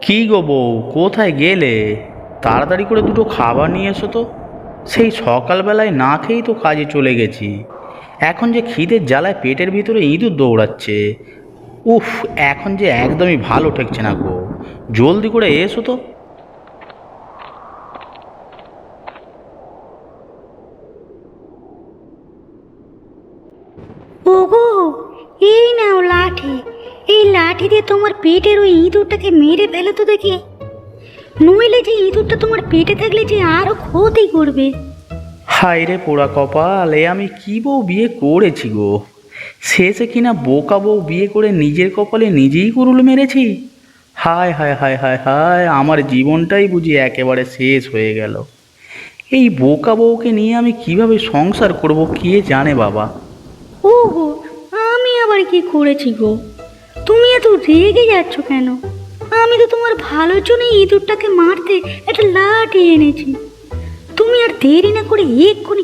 কি গো বউ, কোথায় গেলে? তাড়াতাড়ি করে দুটো খাবার নিয়ে এসো তো। সেই সকালবেলায় না খেয়েই তো কাজে চলে গেছি। এখন যে খিদের জ্বালায় পেটের ভিতরে ইঁদুর দৌড়াচ্ছে। উফ, এখন যে একদমই ভালো ঠেকছে না গো। জলদি করে এসো তো। ওগো, এই নাও লাঠি। এই লাঠি দিয়ে তোমার পেটের ওই ইঁদুরটাকে মেরে ফেলো তো দেখি। নইলে যে ইঁদুরটা তোমার পেটে থাকলে যে আরো ক্ষতি করবে। হায় রে পোড়া কপাল, এ আমি কি বউ বিয়ে করেছি গো। শেষে কিনা বোকা বউ বিয়ে করে নিজের কপালে নিজেই কুরুল মেরেছি। হায় হায় হায় হায় হায়, আমার জীবনটাই বুঝি একেবারে শেষ হয়ে গেল। এই বোকা বউকে নিয়ে আমি কিভাবে সংসার করব কে জানে বাবা। ওগো, আমি আবার কি করেছি গো? তুমি এত রেগে যাচ্ছ কেন? আমি তো তোমার ভালোর জন্য ইঁদুরটাকে মারতে একটা লাঠি এনেছি। তুমি আর দেরি না করে এক্ষুনি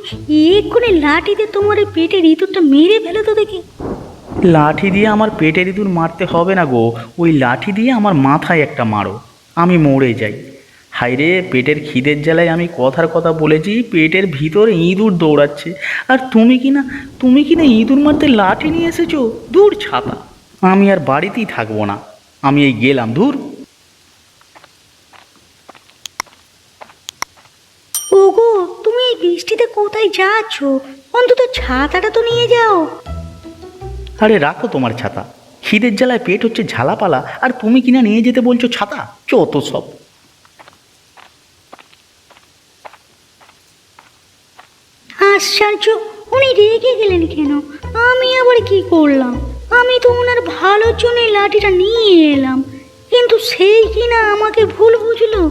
এক্ষুনি লাঠি দিয়ে তোমার এই পেটের ইঁদুরটা মেরে ফেলো তো দেখি। লাঠি দিয়ে আমার পেটের ইঁদুর মারতে হবে না গো, ওই লাঠি দিয়ে আমার মাথায় একটা মারো, আমি মরে যাই। হায়রে, পেটের খিদের জ্বালায় আমি কথার কথা বলেছি, পেটের ভিতরে ইঁদুর দৌড়াচ্ছে। আর তুমি কিনা ইঁদুর মারতে লাঠি নিয়ে এসেছো। দূর ছাতা, আমি আর বাড়িতেই থাকবো না, আমি এই গেলাম দূর। ওগো, তুমি এই বৃষ্টিতে কোথায় যাচ্ছ? অন্তত ছাতাটা তো নিয়ে যাও। আরে রাখো তোমার ছাতা, খিদের জ্বালায় পেট হচ্ছে ঝালাপালা, আর তুমি কিনা নিয়ে যেতে বলছো ছাতা। চতো সব। আশ্চর্য, উনি রেগে গেলেন কেন? আমি আবার কি করলাম? আমি তো ওনার ভালোর জন্য এই লাঠিটা নিয়ে এলাম, কিন্তু সেই কিনা আমাকে ভুল বুঝলো।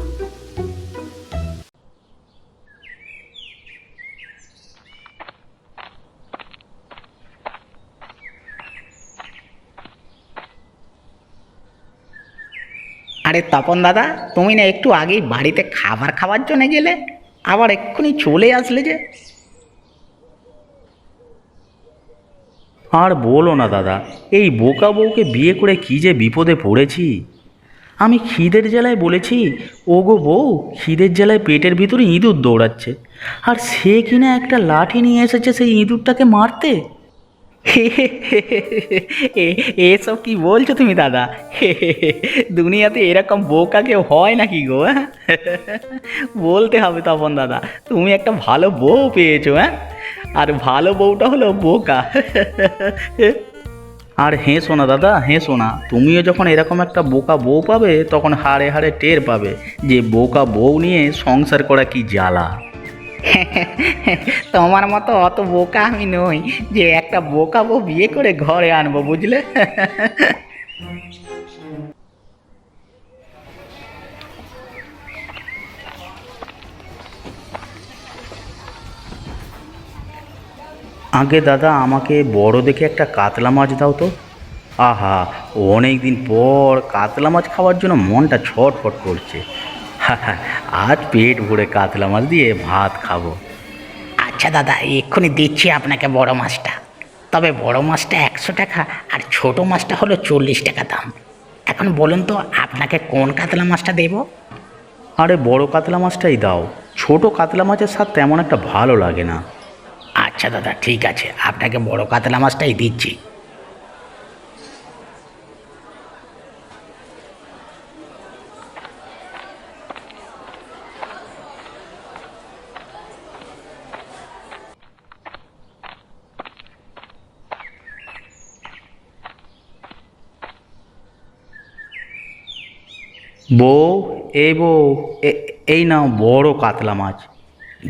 আরে তপন দাদা, তুমি না একটু আগেই বাড়িতে খাবার খাওয়ার জন্য গেলে, আবার এক্ষুনি চলে আসলে যে? আর বলো না দাদা, এই বোকা বউকে বিয়ে করে কি যে বিপদে পড়েছি। আমি খিদের জ্বালায় বলেছি, ও গো বউ, খিদের জ্বালায় পেটের ভিতরে ইঁদুর দৌড়াচ্ছে, আর সে কিনা একটা লাঠি নিয়ে এসেছে সেই ইঁদুরটাকে মারতে। এসব কি বলছো তুমি দাদা? দুনিয়াতে এরকম বোকা কেউ হয় নাকি গো? হ্যাঁ? বলতে হবে তপন দাদা, তুমি একটা ভালো বউ পেয়েছো। হ্যাঁ, আর ভালো বউটা হলো বোকা। আর হেসো না দাদা, হেসো না। তুমিও যখন এরকম একটা বোকা বউ পাবে, তখন হাড়ে হাড়ে টের পাবে যে বোকা বউ নিয়ে সংসার করা কি জ্বালা। তোমার মতো অত বোকা আমি নই যে একটা বোকা বউ বিয়ে করে ঘরে আনবো, বুঝলে? আগে দাদা, আমাকে বড় দেখে একটা কাতলা মাছ দাও তো। আহা, অনেক দিন পর কাতলা মাছ খাওয়ার জন্য মনটা ছটফট করছে। আজ পেট ভরে কাতলা মাছ দিয়ে ভাত খাবো। আচ্ছা দাদা, এক্ষুনি দিচ্ছি আপনাকে বড় মাছটা। তবে বড় মাছটা 100 টাকা, আর ছোট মাছটা হলো 40 টাকা দাম। এখন বলুন তো, আপনাকে কোন কাতলা মাছটা দেবো? আরে বড় কাতলা মাছটাই দাও, ছোট কাতলা মাছের স্বাদ তেমন একটা ভালো লাগে না। আচ্ছা দাদা, ঠিক আছে, আপনাকে বড় কাতলা মাছটাই দিচ্ছি। বউ, এই বউ, এই নাও বড় কাতলা মাছ।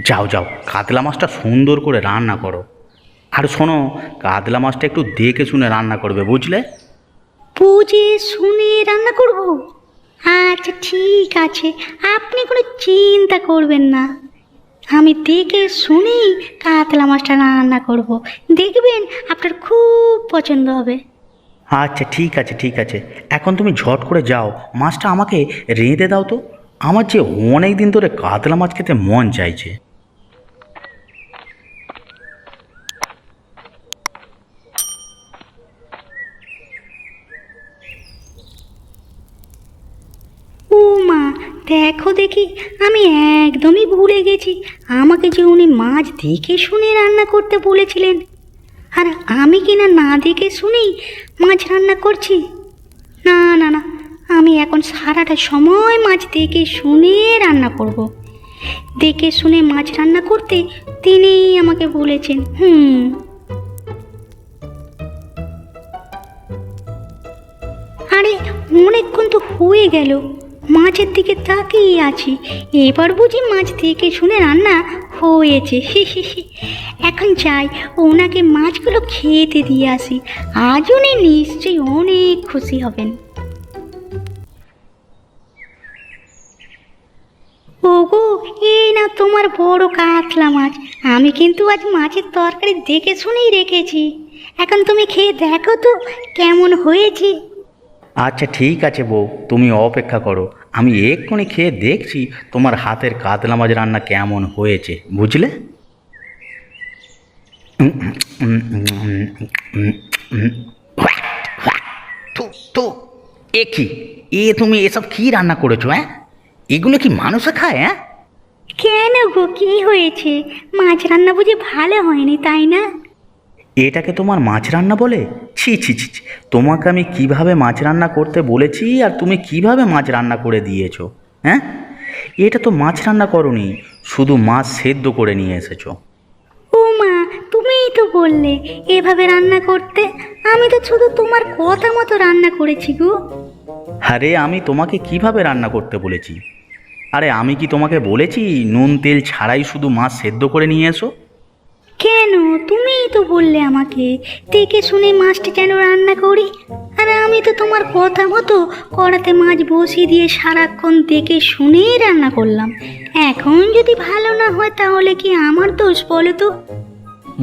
যাও যাও, কাতলা মাছটা সুন্দর করে রান্না করো। আর শোনো, কাতলা মাছটা একটু দেখে শুনে রান্না করবে, বুঝলে? বুঝে শুনে রান্না করব। আচ্ছা ঠিক আছে, আপনি কোনো চিন্তা করবেন না। আমি দেখে শুনেই কাতলা মাছটা রান্না করব। দেখবেন আপনার খুব পছন্দ হবে। আচ্ছা ঠিক আছে ঠিক আছে, এখন তুমি ঝট করে যাও, মাছটা আমাকে রেঁধে দাও তো। আমার যে অনেক দিন ধরে কাতলা মাছ খেতে মন চাইছে। দেখো দেখি, আমি একদমই ভুলে গেছি আমাকে যে উনি মাছ দেখে শুনে রান্না করতে বলেছিলেন, আর আমি কিনা না দেখে শুনেই মাছ রান্না করছি। না না না, আমি এখন সারাটা সময় মাছ দেখে শুনে রান্না করব। দেখে শুনে মাছ রান্না করতে তিনিই আমাকে বলেছেন। আরে অনেকক্ষণ তো হয়ে গেল, মাছের দিকে তাকিয়ে আছি, এবার বুঝি মাছ দেখে শুনে রান্না হয়েছে। এখন যাই, ওনাকে মাছগুলো খেতে দিয়ে আসি, আজ উনি নিশ্চয়ই অনেক খুশি হবেন। ওগো, এই না তোমার বড় কাতলা মাছ। আমি কিন্তু আজ মাছের তরকারি দেখে শুনেই রেখেছি, এখন তুমি খেয়ে দেখো তো কেমন হয়েছে। আচ্ছা ঠিক আছে বউ, তুমি অপেক্ষা করো, আমি এক্ষুনি খেয়ে দেখছি তোমার হাতের কাতলা মাছ রান্না কেমন হয়েছে, বুঝলে? তো এ কি, তুমি এসব কি রান্না করেছো? হ্যাঁ, এগুলো কি মানুষে খায়? হ্যাঁ, কেন গো, কি হয়েছে? মাছ রান্না বুঝি ভালো হয়নি, তাই না? এটাকে তোমার মাছ রান্না বলে? ছি ছি ছি ছি, তোমাকে আমি কিভাবে মাছ রান্না করতে বলেছি আর তুমি কিভাবে মাছ রান্না করে দিয়েছো? হ্যাঁ, এটা তো মাছ রান্না করোনি, শুধু মাছ সেদ্ধ করে নিয়ে এসেছো। ও মা, তুমিই তো বললে এভাবে রান্না করতে, আমি তো শুধু তোমার কথা মতো রান্না করেছি গো। আরে আমি তোমাকে কিভাবে রান্না করতে বলেছি? আরে আমি কি তোমাকে বলেছি নুন তেল ছাড়াই শুধু মাছ সেদ্ধ করে নিয়ে এসো? কেন, তুমিই তো বললে আমাকে দেখে শুনে মাছটা যেন রান্না করি, আর আমি তো তোমার কথা মতো কড়াতে মাছ বসিয়ে দিয়ে সারাক্ষণ দেখে শুনেই রান্না করলাম। এখন যদি ভালো না হয় তাহলে কি আমার দোষ বলো তো?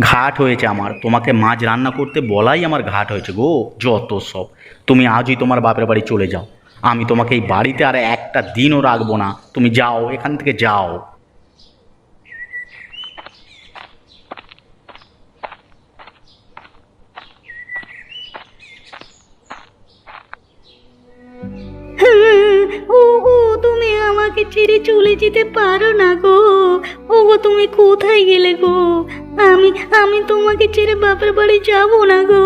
ঘাট হয়েছে আমার, তোমাকে মাছ রান্না করতে বলাই আমার ঘাট হয়েছে গো, যত সব। তুমি আজই তোমার বাপের বাড়ি চলে যাও, আমি তোমাকে এই বাড়িতে আর একটা দিনও রাখবো না, তুমি যাও, এখান থেকে যাও। ওগো, তুমি আমাকে ছেড়ে চলে যেতে পারো না গো। ওগো, তুমি কোথায় গেলে গো? আমি আমি তোমাকে ছেড়ে বাপের বাড়ি যাব না গো।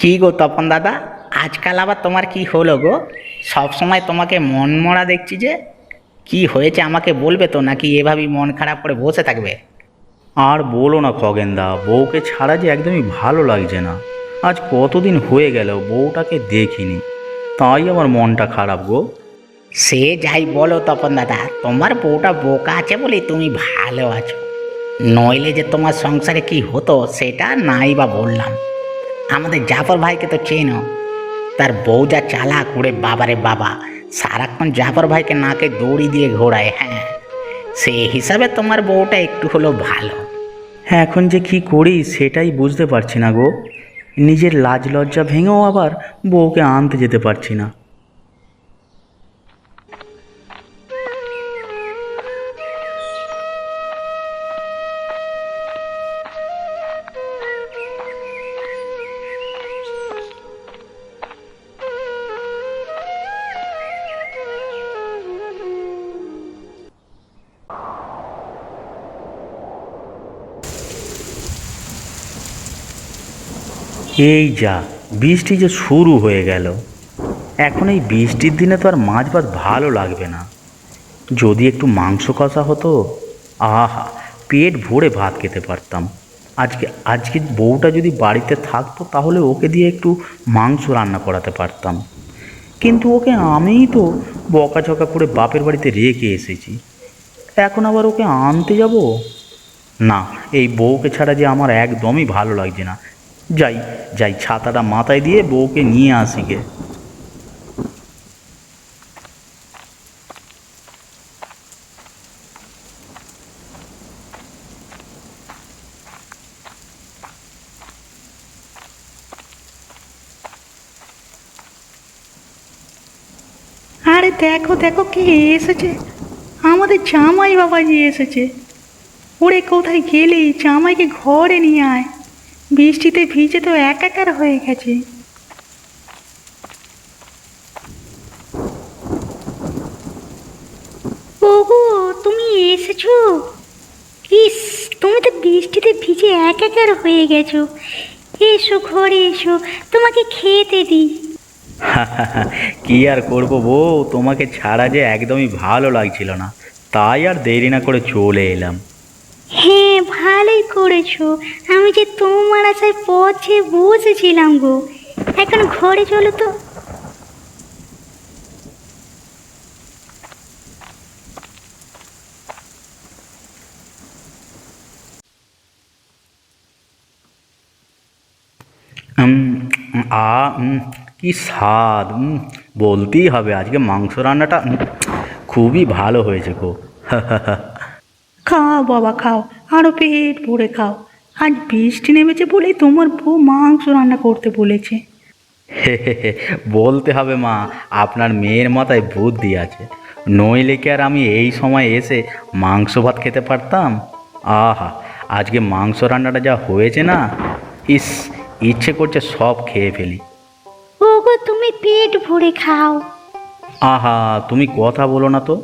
কি গো তপন দাদা, আজকাল আবার তোমার কি হলো গো? সব সময় তোমাকে মন মরা দেখছি যে। কি হয়েছে আমাকে বলবে তো, নাকি এভাবেই মন খারাপ করে বসে থাকবে? আর বলো না খগেনদা, বউকে ছাড়া যে একদমই ভালো লাগছে না। আজ কতদিন হয়ে গেল বউটাকে দেখিনি, তাই আমার মনটা খারাপ গো। সে যাই বলো তপন দাদা, তোমার বউটা বোকা আছে বলেই তুমি ভালো আছো, নইলে যে তোমার সংসারে কি হতো সেটা নাই বা বললাম। আমাদের জাফর ভাইকে তো চেনো, তার বউ যা চালাক, করে বাবারে বাবা, সারাক্ষণ জাফর ভাইকে নাকে দড়ি দিয়ে ঘোরায়। হ্যাঁ, সেই হিসাবে তোমার বউটা একটু হলো ভালো। এখন যে কি করি সেটাই বুঝতে পারছি না গো। নিজের লাজ লজ্জা ভেঙেও আবার বউকে আনতে যেতে পারছি না। এই যা, বৃষ্টি যে শুরু হয়ে গেল। এখন এই বৃষ্টির দিনে তো আর মাছ ভাত ভালো লাগবে না। যদি একটু মাংস কষা হতো, আহা, পেট ভরে ভাত খেতে পারতাম। আজকে আজকে বউটা যদি বাড়িতে থাকতো তাহলে ওকে দিয়ে একটু মাংস রান্না করাতে পারতাম। কিন্তু ওকে আমিই তো বকাঝকা করে বাপের বাড়িতে রেখে এসেছি। এখন আবার ওকে আনতে যাব? না, এই বউকে ছাড়া যে আমার একদমই ভালো লাগছে না। যাই যাই, ছাতাটা মাথায় দিয়ে বউকে নিয়ে আসি গে। আরে দেখো দেখো কে এসেছে, আমাদের জামাই বাবাজি এসেছে। ওরে কোথায় গেলি? জামাইকে ঘরে নিয়ে আয়, বৃষ্টিতে ভিজে তো একাকার হয়ে গেছে। ওগো, তুমি এসেছো? ইস, তুমি তো বৃষ্টিতে ভিজে একাকার হয়ে গেছো। এসো ঘরে এসো, তোমাকে খেতে দিই। কি আর করবো বউ, তোমাকে ছাড়া যে একদমই ভালো লাগছিল না, তাই আর দেরি না করে চলে এলাম। হ্যাঁ, ভালোই করেছো। আমি যে তোমার আশায় পথে বসেছিলাম গো। এখন ঘরে চলো তো। উম, কি স্বাদ! বলতেই হবে আজকে মাংস রান্নাটা খুবই ভালো হয়েছে গো। খাও বাবা খাও, আরো পেট ভরে খাও। আজ বৃষ্টি নেমেছে বলেই তোমার বউ মাংস রান্না করতে বলেছে। বলতে হবে মা, আপনার মেয়ের মাথায় বুদ্ধি আছে। নইলে কি আর আমি এই সময় এসে মাংস ভাত খেতে পারতাম? আহা, আজকে মাংস রান্নাটা যা হয়েছে না, ইস, ইচ্ছে করছে সব খেয়ে ফেলি। ওগো, তুমি পেট ভরে খাও। আহা, তুমি কথা বলো না তো।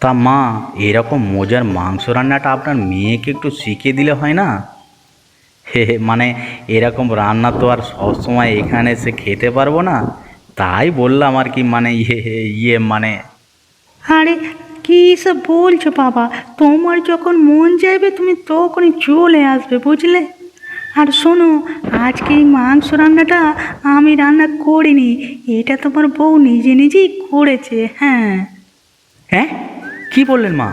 তা মা, এরকম মজার মাংস রান্নাটা আপনার মেয়েকে একটু শিখিয়ে দিলে হয় না? মানে এরকম রান্না তো আর সবসময় এখানে এসে খেতে পারবো না, তাই বললাম আর কি। মানে মানে আরে কি সব বলছো বাবা? তোমার যখন মন চাইবে তুমি তখনই চলে আসবে, বুঝলে? আর শোনো, আজকে এই মাংস রান্নাটা আমি রান্না করিনি, এটা তোমার বউ নিজে নিজেই করেছে। হ্যাঁ। হ্যাঁ, কি বললেন মা?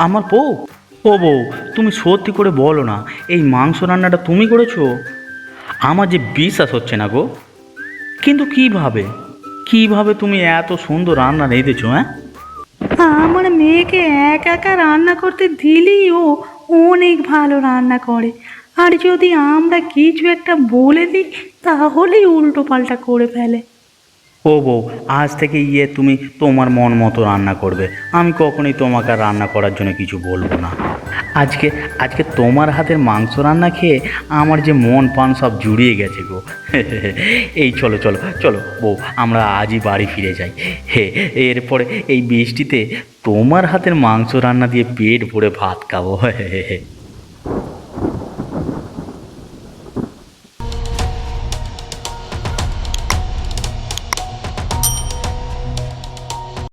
আমার বউ? ও বউ, তুমি সত্যি করে বলো না, এই মাংস রান্নাটা তুমি করেছো? আমার যে বিশ্বাস হচ্ছে না গো। কিন্তু কিভাবে কিভাবে তুমি এত সুন্দর রান্না রেঁধেছো? হ্যাঁ, আমার মেয়েকে একা একা রান্না করতে দিলেই ও অনেক ভালো রান্না করে। আর যদি আমরা কিছু একটা বলে দিই তাহলেই উল্টো পাল্টা করে ফেলে। ও বউ, আজ থেকে তুমি তোমার মন মতো রান্না করবে। আমি কখনোই তোমাকে আর রান্না করার জন্য কিছু বলবো না। আজকে আজকে তোমার হাতের মাংস রান্না খেয়ে আমার যে মন প্রাণ সব জুড়িয়ে গেছে গো। এই চলো চলো চলো বউ, আমরা আজই বাড়ি ফিরে যাই। এরপরে এই বৃষ্টিতে তোমার হাতের মাংস রান্না দিয়ে পেট ভরে ভাত খাবো।